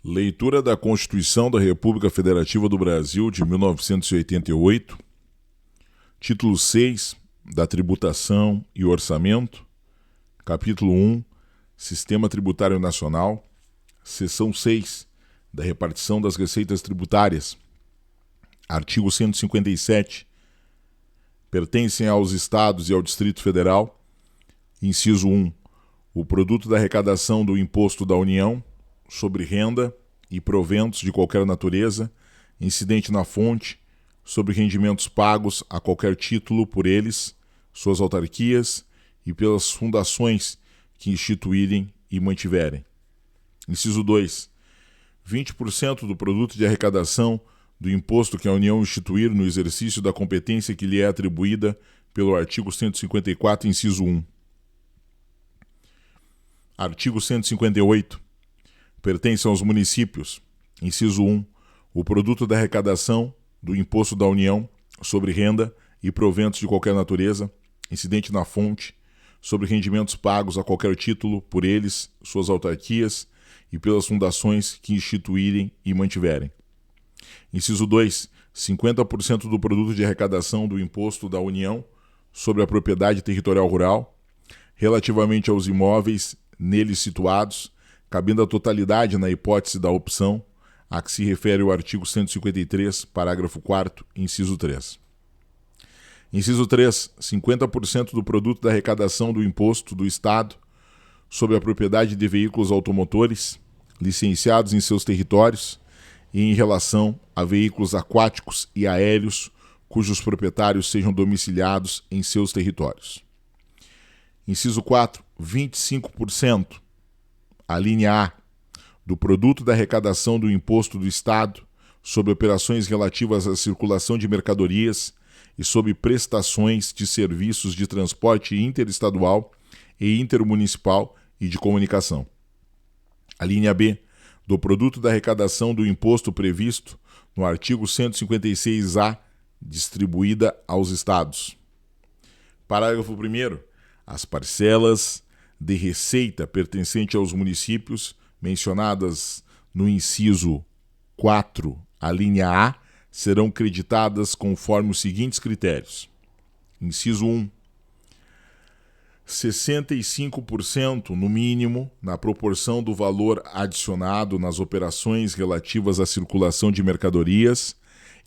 Leitura da Constituição da República Federativa do Brasil de 1988, título 6, da Tributação e Orçamento, capítulo 1, Sistema Tributário Nacional, seção 6, da Repartição das Receitas Tributárias, artigo 157, pertencem aos Estados e ao Distrito Federal, inciso 1, o produto da arrecadação do Imposto da União sobre renda e proventos de qualquer natureza, incidente na fonte, sobre rendimentos pagos a qualquer título por eles, suas autarquias e pelas fundações que instituírem e mantiverem. Inciso 2. 20% do produto de arrecadação do imposto que a União instituir no exercício da competência que lhe é atribuída pelo artigo 154, inciso 1. Artigo 158. Pertence aos municípios, inciso 1, o produto da arrecadação do Imposto da União sobre renda e proventos de qualquer natureza, incidente na fonte, sobre rendimentos pagos a qualquer título por eles, suas autarquias e pelas fundações que instituírem e mantiverem. Inciso 2, 50% do produto de arrecadação do Imposto da União sobre a propriedade territorial rural, relativamente aos imóveis neles situados, cabendo a totalidade na hipótese da opção a que se refere o artigo 153, parágrafo 4º, inciso 3. Inciso 3, 50% do produto da arrecadação do imposto do Estado sobre a propriedade de veículos automotores licenciados em seus territórios e em relação a veículos aquáticos e aéreos cujos proprietários sejam domiciliados em seus territórios. Inciso 4, 25%. A linha A, do produto da arrecadação do Imposto do Estado sobre operações relativas à circulação de mercadorias e sobre prestações de serviços de transporte interestadual e intermunicipal e de comunicação. A linha B, do produto da arrecadação do imposto previsto no artigo 156-A, distribuída aos Estados. Parágrafo 1º. As parcelas de receita pertencente aos municípios, mencionadas no inciso 4, a linha A, serão creditadas conforme os seguintes critérios. Inciso 1. 65% no mínimo na proporção do valor adicionado nas operações relativas à circulação de mercadorias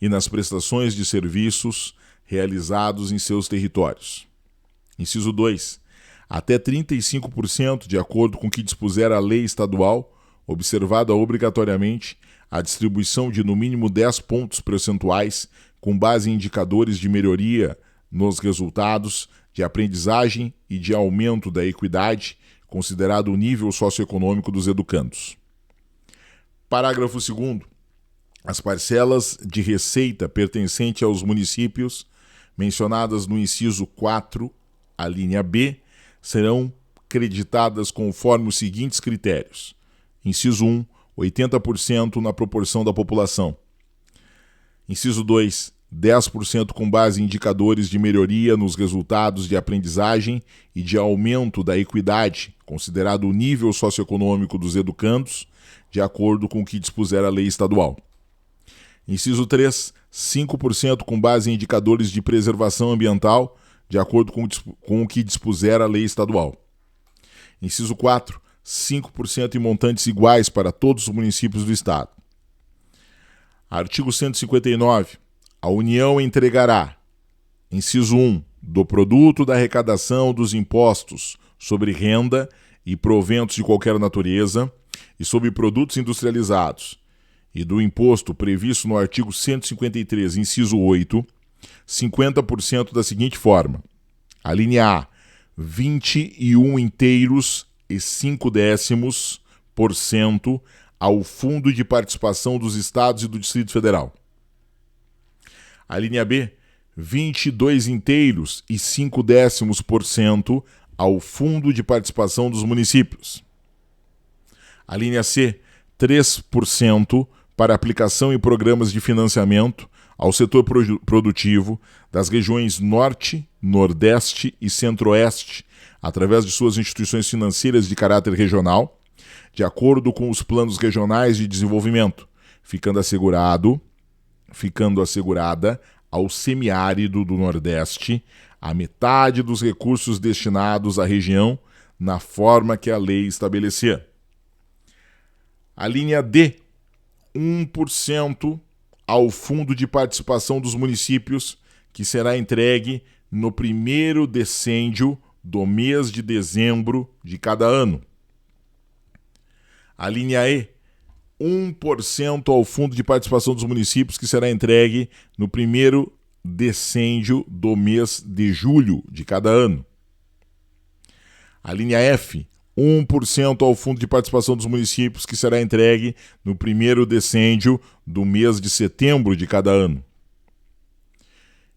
e nas prestações de serviços realizados em seus territórios. Inciso 2. Até 35%, de acordo com o que dispuser a lei estadual, observada obrigatoriamente a distribuição de no mínimo 10 pontos percentuais com base em indicadores de melhoria nos resultados de aprendizagem e de aumento da equidade, considerado o nível socioeconômico dos educandos. Parágrafo 2º. As parcelas de receita pertencente aos municípios, mencionadas no inciso 4, a linha B, serão creditadas conforme os seguintes critérios. Inciso 1, 80% na proporção da população. Inciso 2, 10% com base em indicadores de melhoria nos resultados de aprendizagem e de aumento da equidade, considerado o nível socioeconômico dos educandos, de acordo com o que dispuser a lei estadual. Inciso 3, 5% com base em indicadores de preservação ambiental, de acordo com o que dispuser a lei estadual. Inciso 4, 5% em montantes iguais para todos os municípios do Estado. Artigo 159. A União entregará, inciso 1, do produto da arrecadação dos impostos sobre renda e proventos de qualquer natureza e sobre produtos industrializados, e do imposto previsto no artigo 153, inciso 8, 50% da seguinte forma. A linha A, 21 inteiros e 5/10% ao Fundo de Participação dos Estados e do Distrito Federal. A linha B, 22 inteiros e 5/10% ao Fundo de Participação dos Municípios. A linha C, 3% para aplicação em programas de financiamento ao setor produtivo das regiões Norte, Nordeste e Centro-Oeste, através de suas instituições financeiras de caráter regional, de acordo com os planos regionais de desenvolvimento, ficando assegurada ao semiárido do Nordeste a metade dos recursos destinados à região na forma que a lei estabelecer. A linha D, 1% ao Fundo de Participação dos Municípios, que será entregue no primeiro decêndio do mês de dezembro de cada ano. A linha E, 1% ao Fundo de Participação dos Municípios, que será entregue no primeiro decêndio do mês de julho de cada ano. A linha F, 1% ao Fundo de Participação dos Municípios, que será entregue no primeiro decêndio do mês de setembro de cada ano.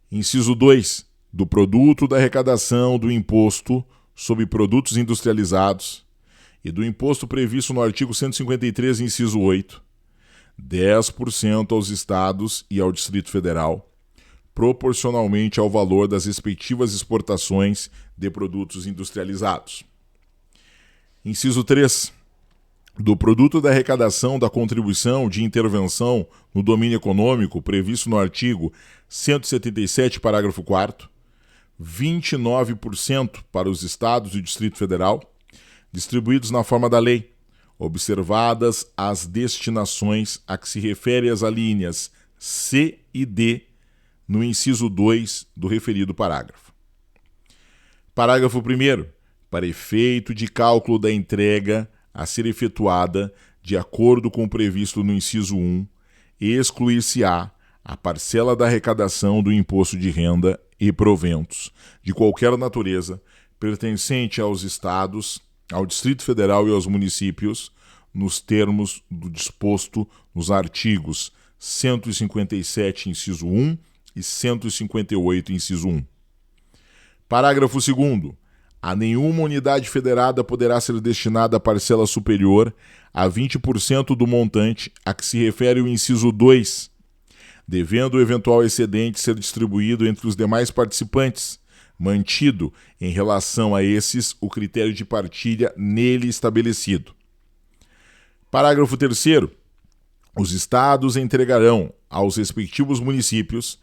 Inciso 2. Do produto da arrecadação do imposto sobre produtos industrializados e do imposto previsto no artigo 153, inciso 8, 10% aos estados e ao Distrito Federal, proporcionalmente ao valor das respectivas exportações de produtos industrializados. Inciso 3. Do produto da arrecadação da contribuição de intervenção no domínio econômico previsto no artigo 177, parágrafo 4º, 29% para os estados e o Distrito Federal, distribuídos na forma da lei, observadas as destinações a que se refere as alíneas C e D no inciso 2 do referido parágrafo. Parágrafo 1º. Para efeito de cálculo da entrega a ser efetuada de acordo com o previsto no inciso 1, excluir-se-á a parcela da arrecadação do imposto de renda e proventos de qualquer natureza pertencente aos estados, ao Distrito Federal e aos municípios, nos termos do disposto nos artigos 157, inciso 1 e 158, inciso 1. Parágrafo 2º. A nenhuma unidade federada poderá ser destinada a parcela superior a 20% do montante a que se refere o inciso 2, devendo o eventual excedente ser distribuído entre os demais participantes, mantido, em relação a esses, o critério de partilha nele estabelecido. Parágrafo 3º. Os estados entregarão aos respectivos municípios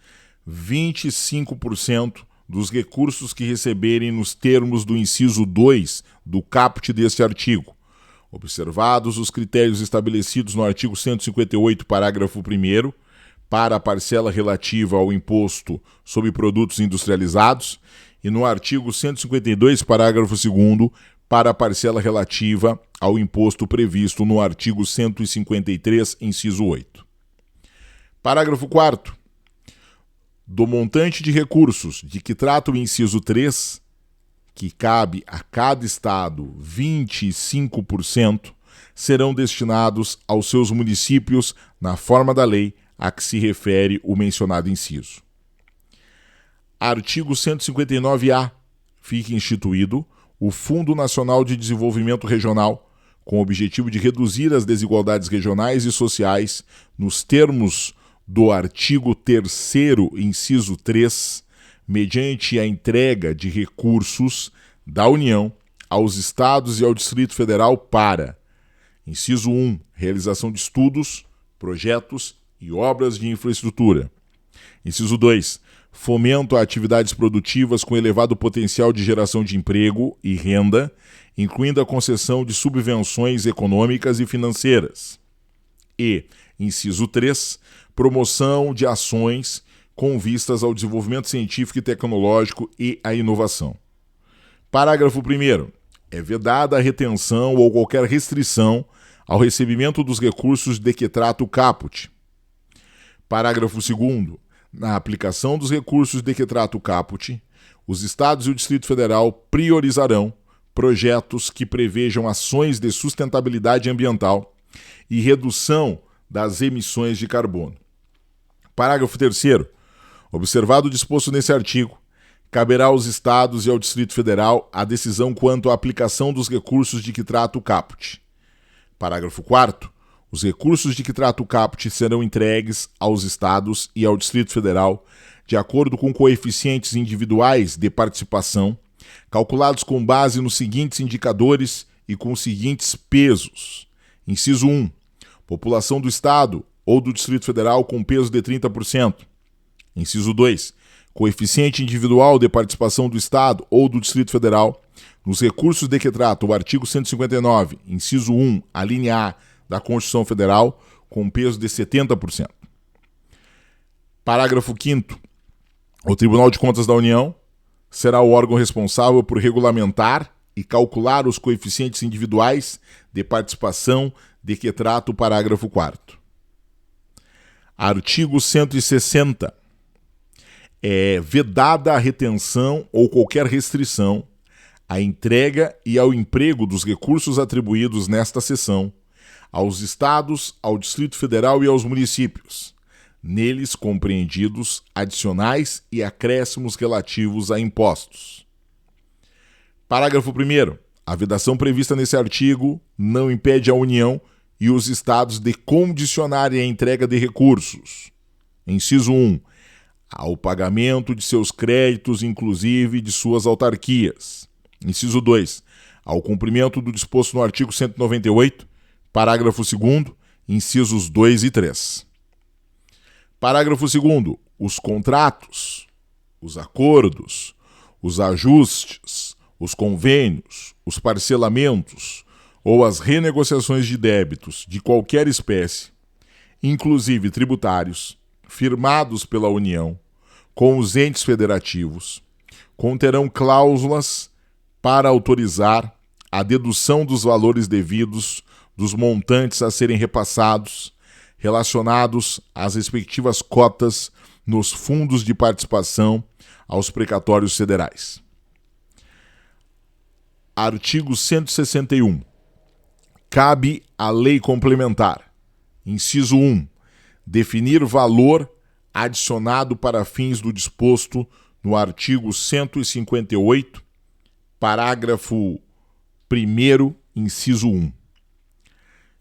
25% dos recursos que receberem nos termos do inciso 2 do caput deste artigo, observados os critérios estabelecidos no artigo 158, parágrafo 1º, para a parcela relativa ao imposto sobre produtos industrializados e no artigo 152, parágrafo 2º, para a parcela relativa ao imposto previsto no artigo 153, inciso 8. Parágrafo 4º. Do montante de recursos de que trata o inciso 3, que cabe a cada estado 25%, serão destinados aos seus municípios na forma da lei a que se refere o mencionado inciso. Artigo 159-A. Fica instituído o Fundo Nacional de Desenvolvimento Regional, com o objetivo de reduzir as desigualdades regionais e sociais nos termos do artigo 3º, inciso 3, mediante a entrega de recursos da União aos estados e ao Distrito Federal para: inciso 1, realização de estudos, projetos e obras de infraestrutura. Inciso 2, fomento a atividades produtivas com elevado potencial de geração de emprego e renda, incluindo a concessão de subvenções econômicas e financeiras. E, inciso 3, promoção de ações com vistas ao desenvolvimento científico e tecnológico e à inovação. Parágrafo 1º. É vedada a retenção ou qualquer restrição ao recebimento dos recursos de que trata o caput. Parágrafo 2º. Na aplicação dos recursos de que trata o caput, os estados e o Distrito Federal priorizarão projetos que prevejam ações de sustentabilidade ambiental e redução das emissões de carbono. Parágrafo 3º. Observado o disposto nesse artigo, caberá aos estados e ao Distrito Federal a decisão quanto à aplicação dos recursos de que trata o caput. Parágrafo 4º. Os recursos de que trata o caput serão entregues aos estados e ao Distrito Federal de acordo com coeficientes individuais de participação, calculados com base nos seguintes indicadores e com os seguintes pesos: Inciso 1. População do Estado ou do Distrito Federal com peso de 30%. Inciso 2. Coeficiente individual de participação do Estado ou do Distrito Federal nos recursos de que trata o artigo 159, inciso 1, a linha A da Constituição Federal, com peso de 70%. Parágrafo 5º. O Tribunal de Contas da União será o órgão responsável por regulamentar e calcular os coeficientes individuais de participação de que trata o parágrafo 4º. Artigo 160. É vedada a retenção ou qualquer restrição à entrega e ao emprego dos recursos atribuídos nesta seção aos Estados, ao Distrito Federal e aos municípios, neles compreendidos adicionais e acréscimos relativos a impostos. Parágrafo 1º. A vedação prevista nesse artigo não impede a União e os Estados de condicionarem a entrega de recursos. Inciso 1. Ao pagamento de seus créditos, inclusive de suas autarquias. Inciso 2. Ao cumprimento do disposto no artigo 198, parágrafo 2º, incisos 2 e 3. Parágrafo 2º. Os contratos, os acordos, os ajustes, os convênios, os parcelamentos ou as renegociações de débitos de qualquer espécie, inclusive tributários, firmados pela União com os entes federativos, conterão cláusulas para autorizar a dedução dos valores devidos dos montantes a serem repassados relacionados às respectivas cotas nos fundos de participação aos precatórios federais. Artigo 161. Cabe à lei complementar, inciso 1, definir valor adicionado para fins do disposto no artigo 158, parágrafo 1º, inciso 1.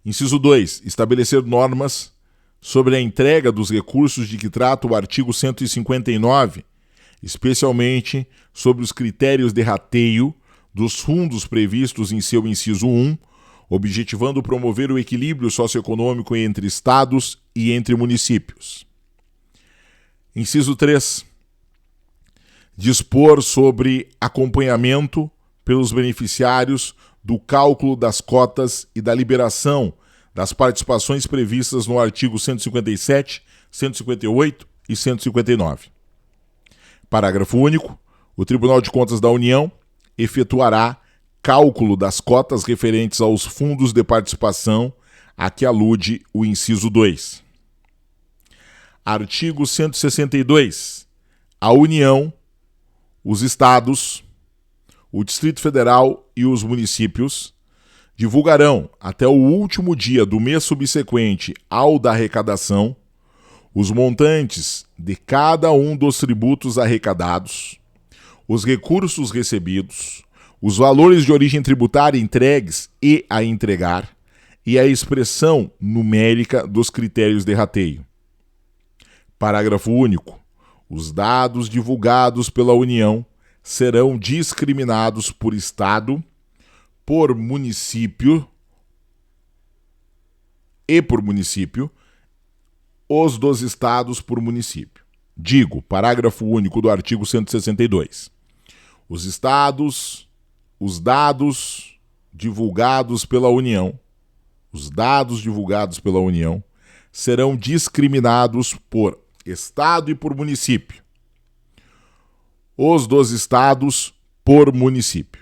Inciso 2. Estabelecer normas sobre a entrega dos recursos de que trata o artigo 159, especialmente sobre os critérios de rateio dos fundos previstos em seu inciso 1, objetivando promover o equilíbrio socioeconômico entre estados e entre municípios. Inciso 3. Dispor sobre acompanhamento pelos beneficiários do cálculo das cotas e da liberação das participações previstas no artigo 157, 158 e 159. Parágrafo único. O Tribunal de Contas da União efetuará cálculo das cotas referentes aos fundos de participação a que alude o inciso 2. Artigo 162. A União, os Estados, o Distrito Federal e os municípios divulgarão, até o último dia do mês subsequente ao da arrecadação, os montantes de cada um dos tributos arrecadados, os recursos recebidos, os valores de origem tributária entregues e a entregar, e a expressão numérica dos critérios de rateio. Parágrafo único. Os dados divulgados pela União serão discriminados por Estado, por município e por município, os dos estados por município. Digo, parágrafo único do artigo 162. Os estados, os dados divulgados pela União, serão discriminados por Estado e por município. Os dos estados por município.